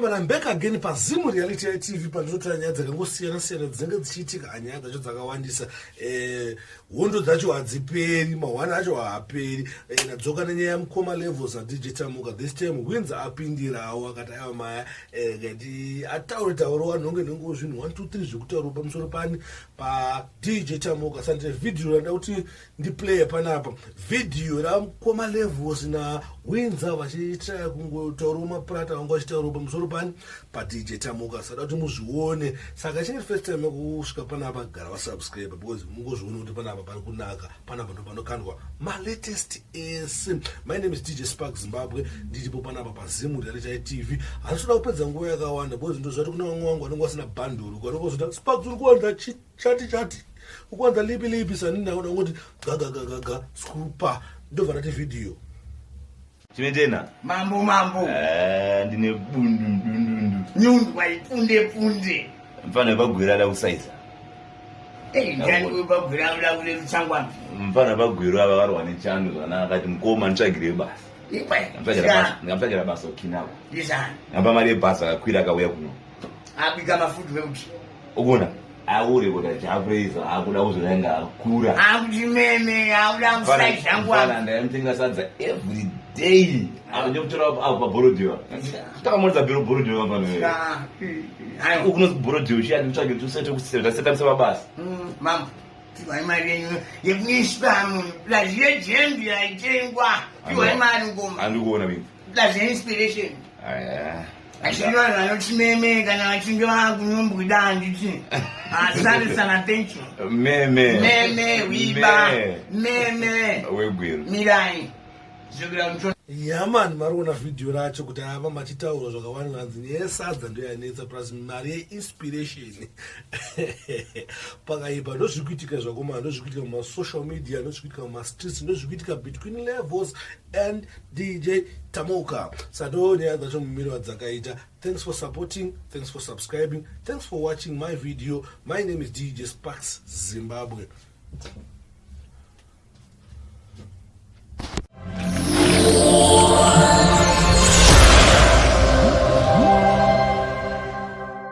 Mama, I'm back again pa Zimu Reality TV pandota nyadza ngosiyana siyana dzenga dzichitika anyadza zvacho dzakawandisa hondo dzacho hadziperi mahwana acho haaperi nadzoka nenyaya yamukoma levels naDJ Tamuka this time wins apindirawo akati ava maya ngati ataura wanhonge nengo zvinhu 1 2 3 zvekutaura pamusoro pani pa DJ Tamuka sande video randa kuti ndiplay panapa video ramukoma levels na wins vachitry kungotaura maprata vangu vachitaura pamusoro pani pa DJ Tamuka sada kuti muzvione saka chiri first time kusvika panapa gara wasubscribe because mungozviona kuti panapa pari kunaka panapa ndo panokandwa my latest is my name is DJ Sparks Zimbabwe ndiripo panapa pa Zimu Reality TV handinoda kupedza nguva yakawanda because ndo zvati kuna vamwe vangu vanenge vasina bundle kwanongozvita Sparks uri kuwanza chati ukuwanza lipi sanini naona kuti gaga skupa ndobva ndati video Chimetena mambo ndine bundu nyundu waipunde mfana bagwira la kusaiza ndani bagwira la kule mchangwa mfana bagwira abakarwa nechando zana akati mkoma ntsvagire basa ngamtsvagira basa okinako ndizani ngamba mari yebhasa akakwira akauya kuno abika mafudu vekuti ukona aure kuti achapuraiza akuda kuzorenga akura akuti meme akuda kusaiza ngwa mfana ndayamtenga sadza every day anokutora apo pabhorodhiwa takamonesa bhorodhiwa mfana ukunozi bhorodhiwa chiyani kutsvage tuseta mabasa mambo tiwai mari yenyu yekuniswa munhu plazi yejembi yaitengwa tiwai mari ngoma handikuona mimi plazi yeinspiration achiri vanhu vanoti meme kana vachinge vakunyumbwida handiti asandisana pension meme wiba meme wegwiro mirai zvokuira muto yamani mari kuona video racho kuti ava machitaura zvakawanda vanzi yesadza ndo yanetsa plus mari yeinspiration pakaipa ndozvikuitika zvakoma ndozvikuitika mumasocial media ndozvikuitika mumastreets ndozvikuitika between levels and DJ Tamuka sado nyaya dzacho mumiri wadzakaita. Thanks for supporting, thanks for subscribing, thanks for watching my video. My name is DJ Sparks Zimbabwe.